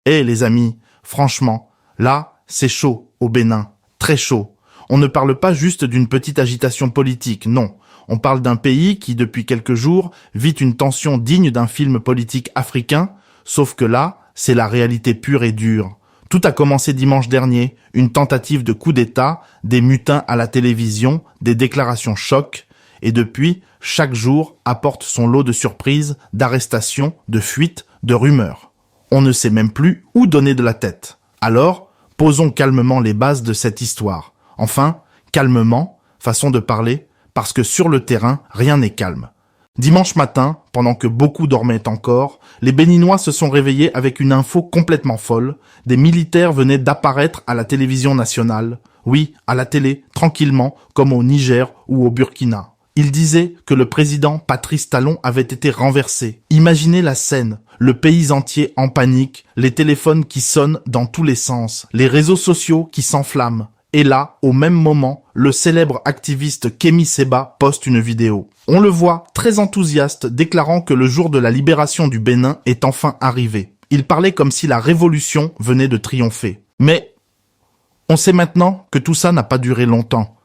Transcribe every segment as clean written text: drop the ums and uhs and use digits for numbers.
Eh les amis, franchement, là, c'est chaud au Bénin, très chaud. On ne parle pas juste d'une petite agitation politique, non. On parle d'un pays qui, depuis quelques jours, vit une tension digne d'un film politique africain, sauf que là, c'est la réalité pure et dure. Tout a commencé dimanche dernier, une tentative de coup d'État, des mutins à la télévision, des déclarations chocs, et depuis, chaque jour apporte son lot de surprises, d'arrestations, de fuites, de rumeurs. On ne sait même plus où donner de la tête. Alors, posons calmement les bases de cette histoire. Enfin, calmement, façon de parler, parce que sur le terrain, rien n'est calme. Dimanche matin, pendant que beaucoup dormaient encore, les Béninois se sont réveillés avec une info complètement folle. Des militaires venaient d'apparaître à la télévision nationale. Oui, à la télé, tranquillement, comme au Niger ou au Burkina. Ils disaient que le président Patrice Talon avait été renversé. Imaginez la scène, le pays entier en panique, les téléphones qui sonnent dans tous les sens, les réseaux sociaux qui s'enflamment. Et là, au même moment, le célèbre activiste Kémi Séba poste une vidéo. On le voit très enthousiaste, déclarant que le jour de la libération du Bénin est enfin arrivé. Il parlait comme si la révolution venait de triompher. Mais on sait maintenant que tout ça n'a pas duré longtemps.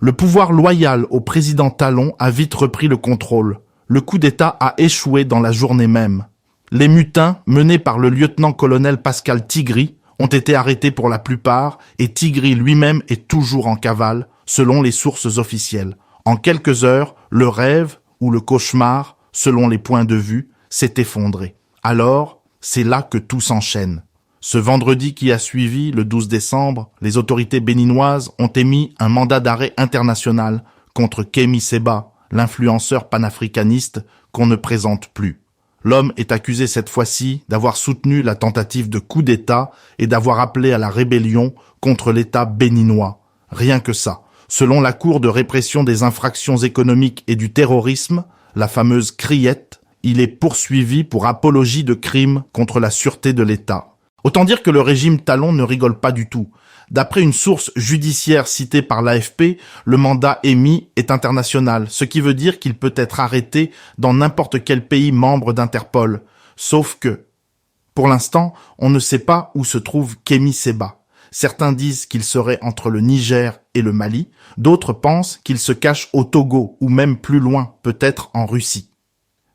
Le pouvoir loyal au président Talon a vite repris le contrôle. Le coup d'État a échoué dans la journée même. Les mutins, menés par le lieutenant-colonel Pascal Tigri, ont été arrêtés pour la plupart et Tigri lui-même est toujours en cavale, selon les sources officielles. En quelques heures, le rêve ou le cauchemar, selon les points de vue, s'est effondré. Alors, c'est là que tout s'enchaîne. Ce vendredi qui a suivi, le 12 décembre, les autorités béninoises ont émis un mandat d'arrêt international contre Kémi Séba, l'influenceur panafricaniste qu'on ne présente plus. L'homme est accusé cette fois-ci d'avoir soutenu la tentative de coup d'État et d'avoir appelé à la rébellion contre l'État béninois. Rien que ça. Selon la Cour de répression des infractions économiques et du terrorisme, la fameuse CRIET, il est poursuivi pour apologie de crimes contre la sûreté de l'État. Autant dire que le régime Talon ne rigole pas du tout. D'après une source judiciaire citée par l'AFP, le mandat émis est international, ce qui veut dire qu'il peut être arrêté dans n'importe quel pays membre d'Interpol. Sauf que, pour l'instant, on ne sait pas où se trouve Kémi Séba. Certains disent qu'il serait entre le Niger et le Mali, d'autres pensent qu'il se cache au Togo ou même plus loin, peut-être en Russie.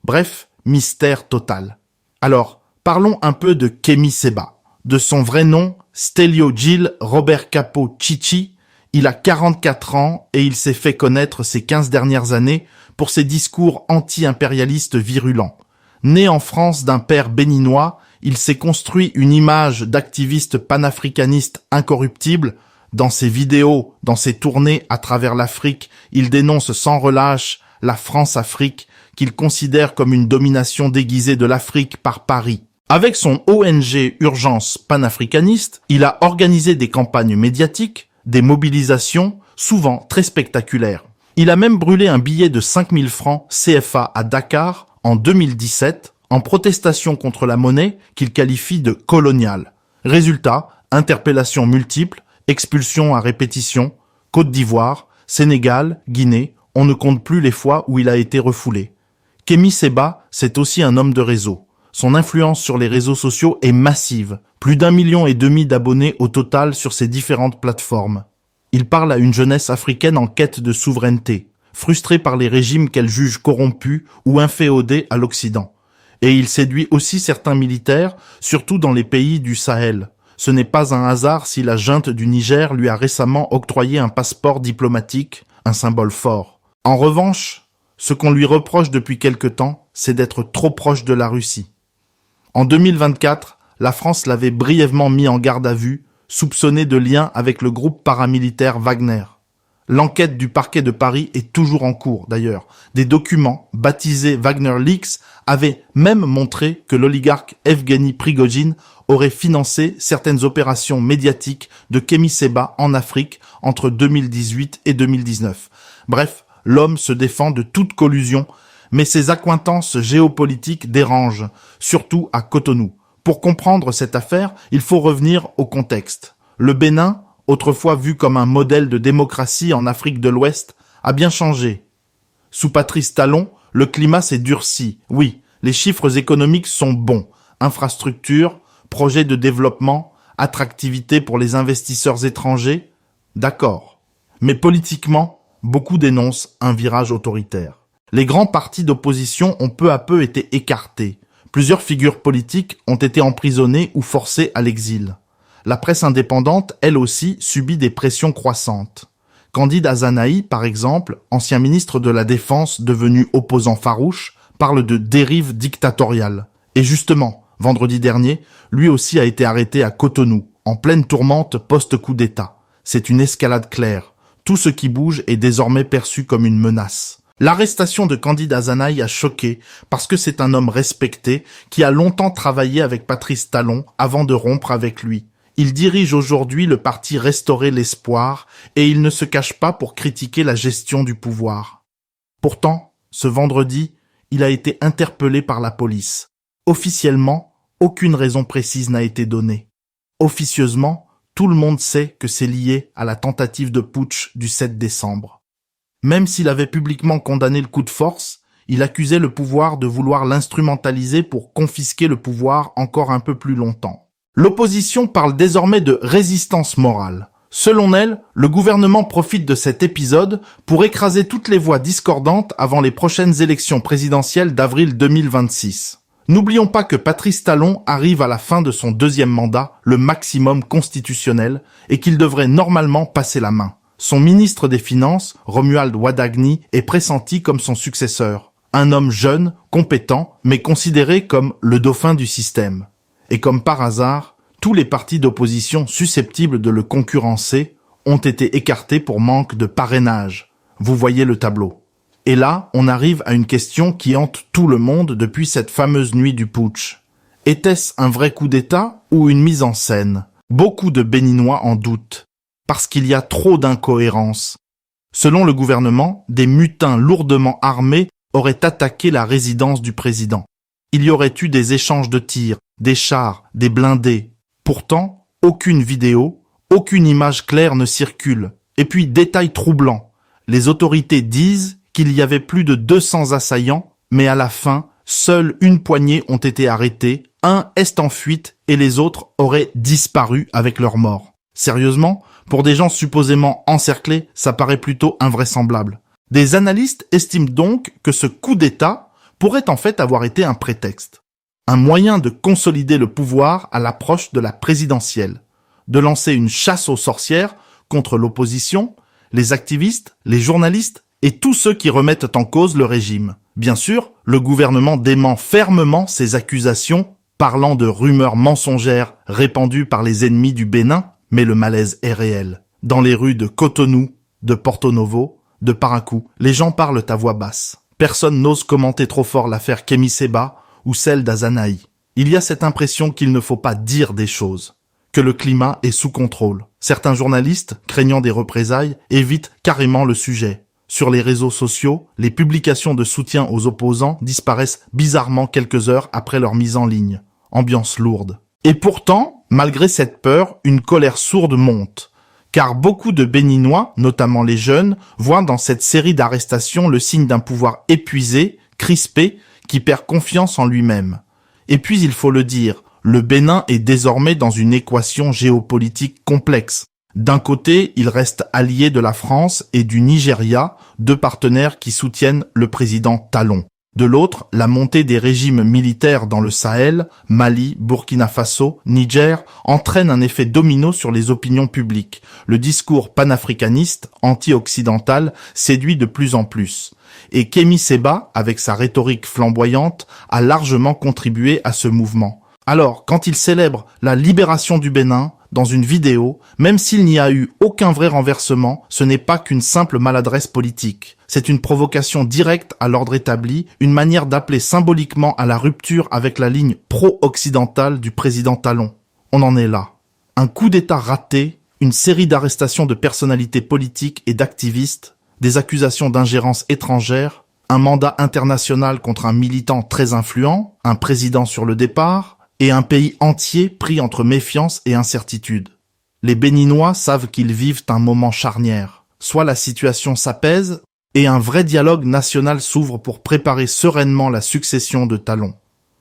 Bref, mystère total. Alors, parlons un peu de Kémi Séba. De son vrai nom, Stelio Gil Robert Capo Chichi, il a 44 ans et il s'est fait connaître ces 15 dernières années pour ses discours anti-impérialistes virulents. Né en France d'un père béninois, il s'est construit une image d'activiste panafricaniste incorruptible. Dans ses vidéos, dans ses tournées à travers l'Afrique, il dénonce sans relâche la France-Afrique qu'il considère comme une domination déguisée de l'Afrique par Paris. Avec son ONG Urgence panafricaniste, il a organisé des campagnes médiatiques, des mobilisations, souvent très spectaculaires. Il a même brûlé un billet de 5000 francs CFA à Dakar en 2017, en protestation contre la monnaie qu'il qualifie de coloniale. Résultat, interpellations multiples, expulsions à répétition, Côte d'Ivoire, Sénégal, Guinée, on ne compte plus les fois où il a été refoulé. Kémi Séba, c'est aussi un homme de réseau. Son influence sur les réseaux sociaux est massive, plus d'1,5 million d'abonnés au total sur ses différentes plateformes. Il parle à une jeunesse africaine en quête de souveraineté, frustrée par les régimes qu'elle juge corrompus ou inféodés à l'Occident. Et il séduit aussi certains militaires, surtout dans les pays du Sahel. Ce n'est pas un hasard si la junte du Niger lui a récemment octroyé un passeport diplomatique, un symbole fort. En revanche, ce qu'on lui reproche depuis quelque temps, c'est d'être trop proche de la Russie. En 2024, la France l'avait brièvement mis en garde à vue, soupçonné de liens avec le groupe paramilitaire Wagner. L'enquête du parquet de Paris est toujours en cours, d'ailleurs. Des documents, baptisés Wagner Leaks, avaient même montré que l'oligarque Evgeny Prigojine aurait financé certaines opérations médiatiques de Kémi Séba en Afrique entre 2018 et 2019. Bref, l'homme se défend de toute collusion, mais ses accointances géopolitiques dérangent, surtout à Cotonou. Pour comprendre cette affaire, il faut revenir au contexte. Le Bénin, autrefois vu comme un modèle de démocratie en Afrique de l'Ouest, a bien changé. Sous Patrice Talon, le climat s'est durci. Oui, les chiffres économiques sont bons. Infrastructures, projet de développement, attractivité pour les investisseurs étrangers, d'accord. Mais politiquement, beaucoup dénoncent un virage autoritaire. Les grands partis d'opposition ont peu à peu été écartés. Plusieurs figures politiques ont été emprisonnées ou forcées à l'exil. La presse indépendante, elle aussi, subit des pressions croissantes. Candide Azanahi, par exemple, ancien ministre de la Défense devenu opposant farouche, parle de dérive dictatoriale. Et justement, vendredi dernier, lui aussi a été arrêté à Cotonou, en pleine tourmente post-coup d'État. C'est une escalade claire. Tout ce qui bouge est désormais perçu comme une menace. L'arrestation de Candide Azanahi a choqué parce que c'est un homme respecté qui a longtemps travaillé avec Patrice Talon avant de rompre avec lui. Il dirige aujourd'hui le parti Restaurer l'Espoir et il ne se cache pas pour critiquer la gestion du pouvoir. Pourtant, ce vendredi, il a été interpellé par la police. Officiellement, aucune raison précise n'a été donnée. Officieusement, tout le monde sait que c'est lié à la tentative de putsch du 7 décembre. Même s'il avait publiquement condamné le coup de force, il accusait le pouvoir de vouloir l'instrumentaliser pour confisquer le pouvoir encore un peu plus longtemps. L'opposition parle désormais de résistance morale. Selon elle, le gouvernement profite de cet épisode pour écraser toutes les voix discordantes avant les prochaines élections présidentielles d'avril 2026. N'oublions pas que Patrice Talon arrive à la fin de son deuxième mandat, le maximum constitutionnel, et qu'il devrait normalement passer la main. Son ministre des Finances, Romuald Wadagni, est pressenti comme son successeur. Un homme jeune, compétent, mais considéré comme le dauphin du système. Et comme par hasard, tous les partis d'opposition susceptibles de le concurrencer ont été écartés pour manque de parrainage. Vous voyez le tableau. Et là, on arrive à une question qui hante tout le monde depuis cette fameuse nuit du putsch. Était-ce un vrai coup d'État ou une mise en scène? Beaucoup de Béninois en doutent. Parce qu'il y a trop d'incohérences. Selon le gouvernement, des mutins lourdement armés auraient attaqué la résidence du président. Il y aurait eu des échanges de tirs, des chars, des blindés. Pourtant, aucune vidéo, aucune image claire ne circule. Et puis, détail troublant, les autorités disent qu'il y avait plus de 200 assaillants, mais à la fin, seule une poignée ont été arrêtés, un est en fuite et les autres auraient disparu avec leur mort. Sérieusement, pour des gens supposément encerclés, ça paraît plutôt invraisemblable. Des analystes estiment donc que ce coup d'État pourrait en fait avoir été un prétexte. Un moyen de consolider le pouvoir à l'approche de la présidentielle. De lancer une chasse aux sorcières contre l'opposition, les activistes, les journalistes et tous ceux qui remettent en cause le régime. Bien sûr, le gouvernement dément fermement ces accusations, parlant de rumeurs mensongères répandues par les ennemis du Bénin, mais le malaise est réel. Dans les rues de Cotonou, de Porto Novo, de Parakou, les gens parlent à voix basse. Personne n'ose commenter trop fort l'affaire Kémy Séba ou celle d'Azanahi. Il y a cette impression qu'il ne faut pas dire des choses, que le climat est sous contrôle. Certains journalistes, craignant des représailles, évitent carrément le sujet. Sur les réseaux sociaux, les publications de soutien aux opposants disparaissent bizarrement quelques heures après leur mise en ligne. Ambiance lourde. Et pourtant, malgré cette peur, une colère sourde monte. Car beaucoup de Béninois, notamment les jeunes, voient dans cette série d'arrestations le signe d'un pouvoir épuisé, crispé, qui perd confiance en lui-même. Et puis, il faut le dire, le Bénin est désormais dans une équation géopolitique complexe. D'un côté, il reste allié de la France et du Nigeria, deux partenaires qui soutiennent le président Talon. De l'autre, la montée des régimes militaires dans le Sahel, Mali, Burkina Faso, Niger, entraîne un effet domino sur les opinions publiques. Le discours panafricaniste, anti-occidental, séduit de plus en plus. Et Kémy Séba, avec sa rhétorique flamboyante, a largement contribué à ce mouvement. Alors, quand il célèbre la libération du Bénin, dans une vidéo, même s'il n'y a eu aucun vrai renversement, ce n'est pas qu'une simple maladresse politique. C'est une provocation directe à l'ordre établi, une manière d'appeler symboliquement à la rupture avec la ligne pro-occidentale du président Talon. On en est là. Un coup d'État raté, une série d'arrestations de personnalités politiques et d'activistes, des accusations d'ingérence étrangère, un mandat international contre un militant très influent, un président sur le départ, et un pays entier pris entre méfiance et incertitude. Les Béninois savent qu'ils vivent un moment charnière. Soit la situation s'apaise, et un vrai dialogue national s'ouvre pour préparer sereinement la succession de Talon.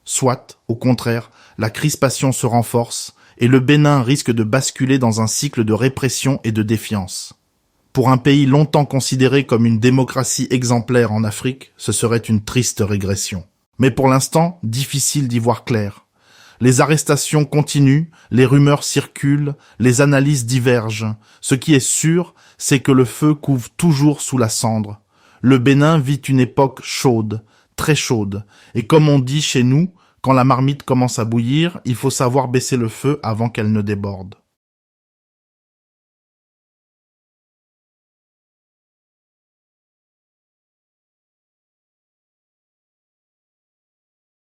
Soit, au contraire, la crispation se renforce et le Bénin risque de basculer dans un cycle de répression et de défiance. Pour un pays longtemps considéré comme une démocratie exemplaire en Afrique, ce serait une triste régression. Mais pour l'instant, difficile d'y voir clair. Les arrestations continuent, les rumeurs circulent, les analyses divergent. Ce qui est sûr, c'est que le feu couve toujours sous la cendre. Le Bénin vit une époque chaude, très chaude, et comme on dit chez nous, quand la marmite commence à bouillir, il faut savoir baisser le feu avant qu'elle ne déborde.